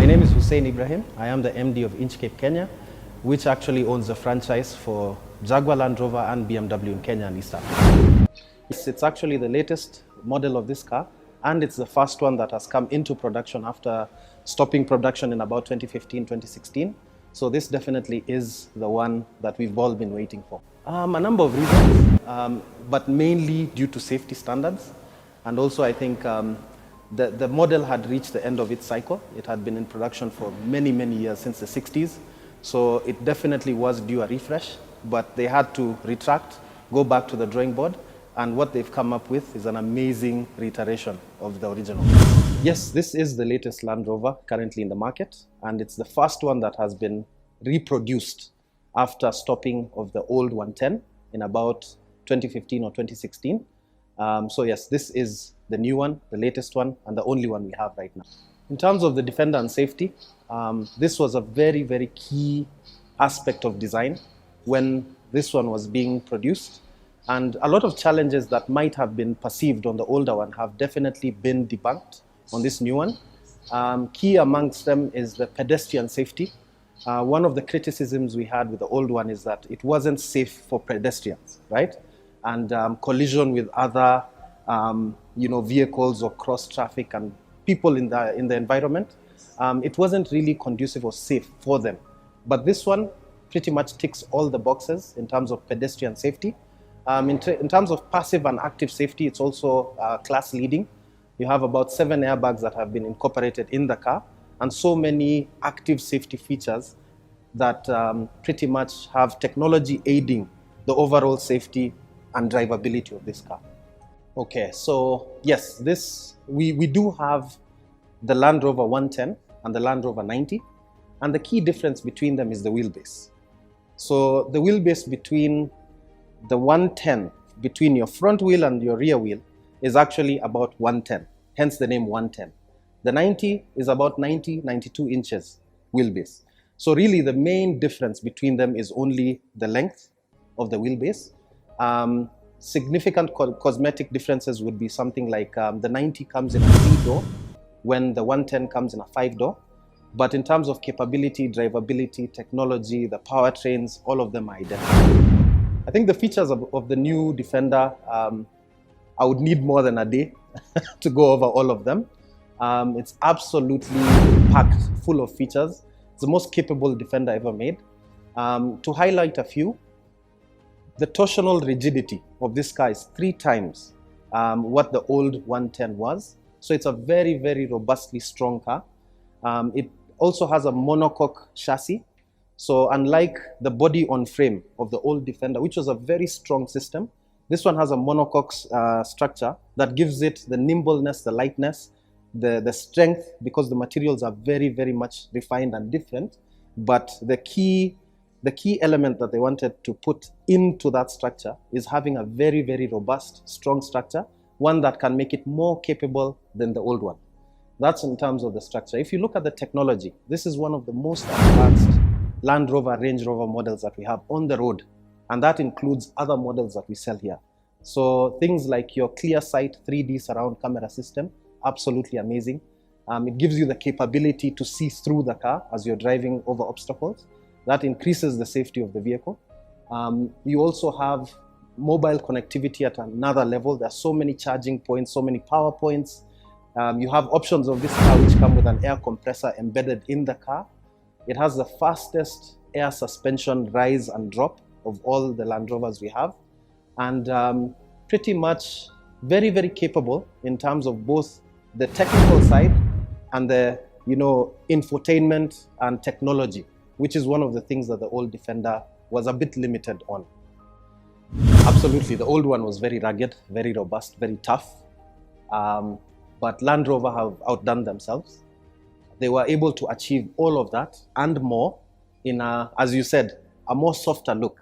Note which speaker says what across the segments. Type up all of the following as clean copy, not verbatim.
Speaker 1: name is Hussein Ibrahim. I am the MD of INCHCAPE Kenya, which actually owns the franchise for Jaguar Land Rover and BMW in Kenya and East Africa. It's actually the latest model of this car, and it's the first one that has come into production after stopping production in about 2015, 2016. So this definitely is the one that we've all been waiting for. A number of reasons, but mainly due to safety standards. And also I think the model had reached the end of its cycle. It had been in production for many, many years, since the 60s. So it definitely was due a refresh, but they had to retract, go back to the drawing board, and what they've come up with is an amazing reiteration of the original. Yes, this is the latest Land Rover currently in the market, and it's the first one that has been reproduced after stopping of the old 110 in about 2015 or 2016. So yes, this is the new one, the latest one, and the only one we have right now. In terms of the Defender and safety, this was a very, very key aspect of design when this one was being produced. And a lot of challenges that might have been perceived on the older one have definitely been debunked on this new one. Key amongst them is the pedestrian safety. One of the criticisms we had with the old one is that it wasn't safe for pedestrians, right? And collision with other vehicles or cross traffic and people in the environment, it wasn't really conducive or safe for them. But this one pretty much ticks all the boxes in terms of pedestrian safety. In terms of passive and active safety, it's also class leading. You have about 7 airbags that have been incorporated in the car, and so many active safety features that pretty much have technology aiding the overall safety and drivability of this car. Okay, so yes, we do have the Land Rover 110 and the Land Rover 90, and the key difference between them is the wheelbase. So the wheelbase between the 110, between your front wheel and your rear wheel, is actually about 110, hence the name 110. The 90 is about 92 inches wheelbase. So really the main difference between them is only the length of the wheelbase. Significant cosmetic differences would be something like the 90 comes in a 3-door when the 110 comes in a 5-door. But in terms of capability, drivability, technology, the powertrains, all of them are identical. I think the features of the new Defender, I would need more than a day to go over all of them. It's absolutely packed full of features. It's the most capable Defender ever made. To highlight a few, the torsional rigidity of this car is 3 times what the old 110 was. So it's a very, very robustly strong car. It also has a monocoque chassis. So unlike the body on frame of the old Defender, which was a very strong system, this one has a monocoque structure that gives it the nimbleness, the lightness, the strength, because the materials are very, very much refined and different. But the key element that they wanted to put into that structure is having a very, very robust, strong structure, one that can make it more capable than the old one. That's in terms of the structure. If you look at the technology, this is one of the most advanced Land Rover, Range Rover models that we have on the road, and that includes other models that we sell here. So things like your clear sight 3D surround camera system, absolutely amazing. It gives you the capability to see through the car as you're driving over obstacles. That increases the safety of the vehicle. You also have mobile connectivity at another level. There are so many charging points, so many power points. You have options of this car which come with an air compressor embedded in the car. It has the fastest air suspension rise and drop of all the Land Rovers we have, and pretty much very, very capable in terms of both the technical side and the infotainment and technology, which is one of the things that the old Defender was a bit limited on. Absolutely, the old one was very rugged, very robust, very tough, but Land Rover have outdone themselves. They were able to achieve all of that and more in a, as you said, a more softer look.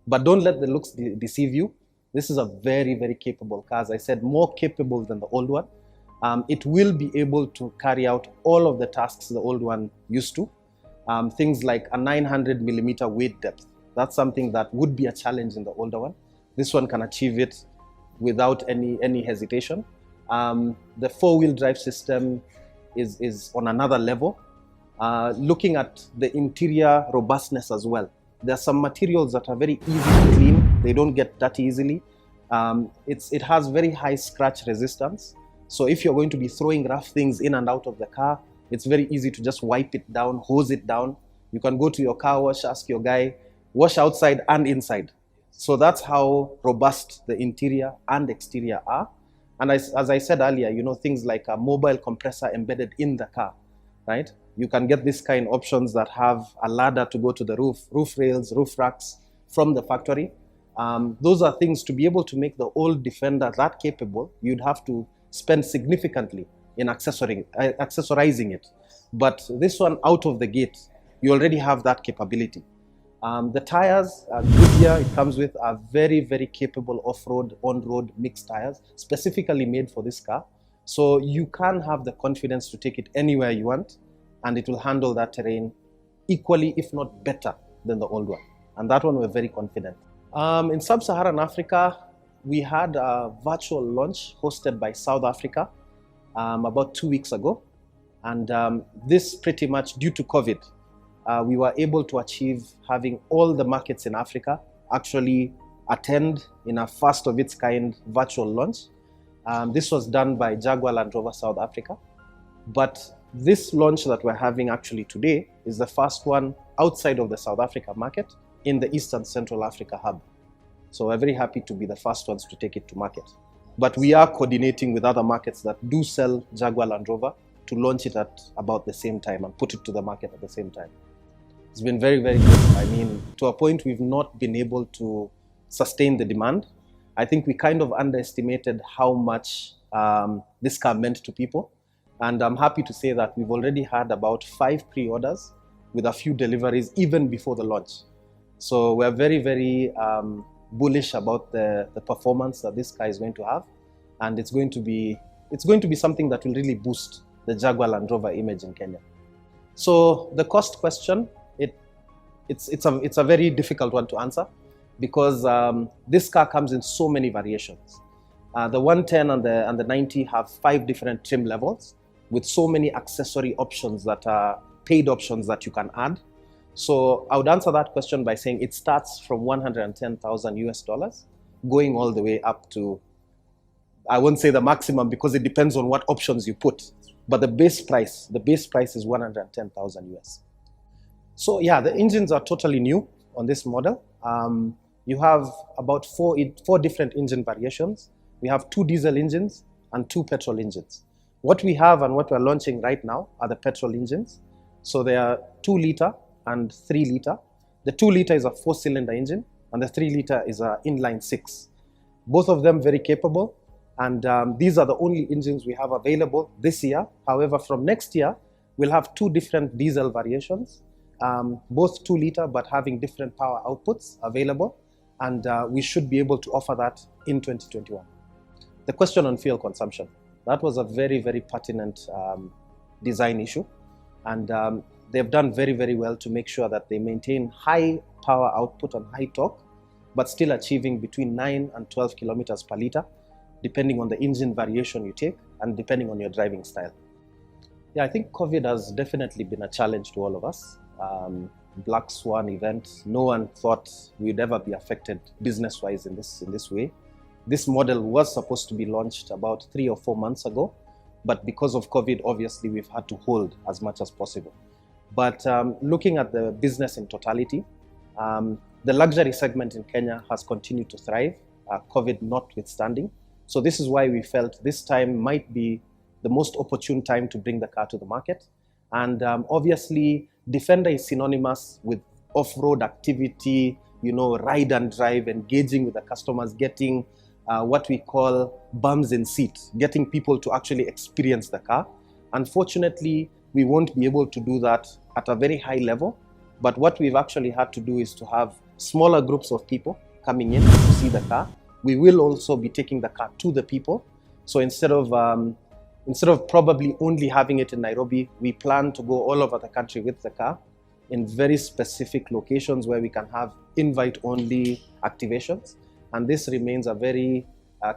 Speaker 1: But don't let the looks deceive you. This is a very, very capable car. As I said, more capable than the old one. It will be able to carry out all of the tasks the old one used to. Things like a 900mm weight depth. That's something that would be a challenge in the older one. This one can achieve it without any hesitation. The 4-wheel drive system is on another level. Looking at the interior robustness as well. There are some materials that are very easy to clean. They don't get dirty easily. It has very high scratch resistance. So if you're going to be throwing rough things in and out of the car, it's very easy to just wipe it down, hose it down. You can go to your car wash, ask your guy, wash outside and inside. So that's how robust the interior and exterior are. And as I said earlier, you know, things like a mobile compressor embedded in the car, right? You can get this kind of options that have a ladder to go to the roof rails, roof racks from the factory. Those are things to be able to make the old Defender that capable, you'd have to spend significantly in accessorizing it. But this one out of the gate, you already have that capability. The tires, Goodyear, it comes with are very, very capable off-road, on-road mixed tires, specifically made for this car. So you can have the confidence to take it anywhere you want, and it will handle that terrain equally, if not better, than the old one. And that one we're very confident. In Sub-Saharan Africa, we had a virtual launch hosted by South Africa about 2 weeks ago. And this pretty much due to COVID, we were able to achieve having all the markets in Africa actually attend in a first of its kind virtual launch. This was done by Jaguar Land Rover South Africa. But this launch that we're having actually today is the first one outside of the South Africa market in the Eastern Central Africa hub. So we're very happy to be the first ones to take it to market. But we are coordinating with other markets that do sell Jaguar Land Rover to launch it at about the same time and put it to the market at the same time. It's been very, very good. I mean, to a point we've not been able to sustain the demand. I think we kind of underestimated how much this car meant to people. And I'm happy to say that we've already had about 5 pre-orders with a few deliveries even before the launch. So we're very, very bullish about the performance that this car is going to have. And it's going to be something that will really boost the Jaguar Land Rover image in Kenya. So the cost question, it's a very difficult one to answer because this car comes in so many variations. The 110 and the 90 have 5 different trim levels with so many accessory options that are paid options that you can add. So I would answer that question by saying it starts from 110,000 US dollars, going all the way up to, I won't say the maximum because it depends on what options you put, but the base price is 110,000 US. So yeah, the engines are totally new on this model. You have about four different engine variations. We have 2 diesel engines and 2 petrol engines. What we have and what we're launching right now are the petrol engines. So they are 2 liter and 3 liter. The 2 liter is a 4-cylinder engine and the 3 liter is an inline 6. Both of them very capable, and these are the only engines we have available this year. However, from next year, we'll have 2 different diesel variations, both 2 liter but having different power outputs available, and we should be able to offer that in 2021. The question on fuel consumption, that was a very, very pertinent design issue, and they've done very, very well to make sure that they maintain high power output and high torque, but still achieving between 9 and 12 kilometers per liter, depending on the engine variation you take and depending on your driving style. Yeah, I think COVID has definitely been a challenge to all of us. Black Swan event, no one thought we'd ever be affected business-wise in this way. This model was supposed to be launched about 3 or 4 months ago, but because of COVID, obviously we've had to hold as much as possible. But looking at the business in totality, the luxury segment in Kenya has continued to thrive, COVID notwithstanding. So this is why we felt this time might be the most opportune time to bring the car to the market. And obviously, Defender is synonymous with off-road activity, you know, ride and drive, engaging with the customers, getting what we call bums in seat, getting people to actually experience the car. Unfortunately, we won't be able to do that at a very high level, but what we've actually had to do is to have smaller groups of people coming in to see the car. We will also be taking the car to the people. So instead of probably only having it in Nairobi, we plan to go all over the country with the car in very specific locations where we can have invite-only activations. And this remains a very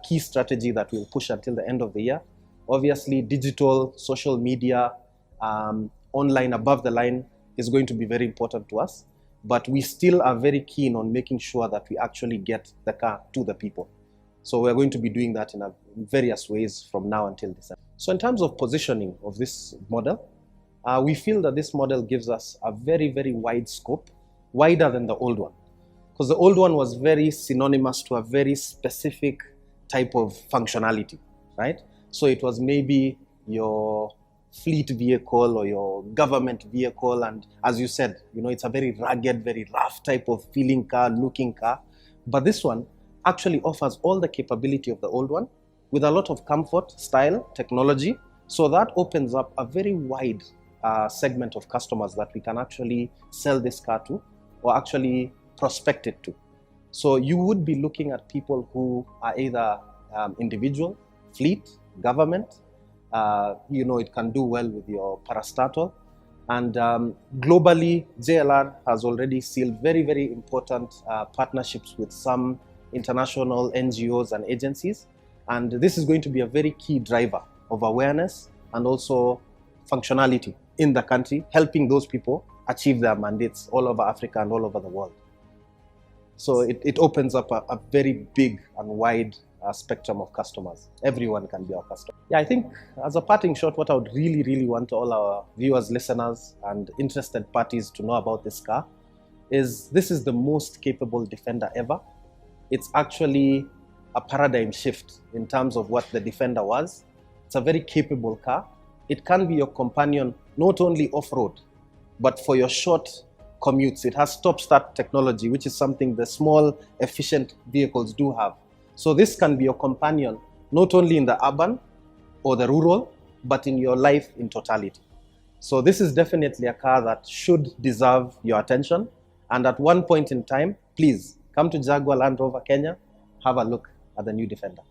Speaker 1: key strategy that we'll push until the end of the year. Obviously, digital, social media, online, above the line, is going to be very important to us. But we still are very keen on making sure that we actually get the car to the people. So we're going to be doing that in various ways from now until December. So in terms of positioning of this model, we feel that this model gives us a very, very wide scope, wider than the old one. Because the old one was very synonymous to a very specific type of functionality, right? So it was maybe your fleet vehicle or your government vehicle, and as you said, you know, it's a very rugged, very rough type of feeling car, looking car. But this one actually offers all the capability of the old one with a lot of comfort, style, technology. So that opens up a very wide segment of customers that we can actually sell this car to, or actually prospect it to. So you would be looking at people who are either individual, fleet, government. You know, it can do well with your parastatal. And globally, JLR has already sealed very, very important partnerships with some international NGOs and agencies. And this is going to be a very key driver of awareness and also functionality in the country, helping those people achieve their mandates all over Africa and all over the world. So it opens up a very big and wide spectrum of customers. Everyone can be our customer. Yeah, I think as a parting shot, what I would really, really want all our viewers, listeners, and interested parties to know about this car is this is the most capable Defender ever. It's actually a paradigm shift in terms of what the Defender was. It's a very capable car. It can be your companion not only off-road, but for your short commutes. It has stop-start technology, which is something the small, efficient vehicles do have. So this can be your companion not only in the urban or the rural, but in your life in totality. So this is definitely a car that should deserve your attention. And at one point in time, please come to Jaguar Land Rover Kenya, have a look at the new Defender.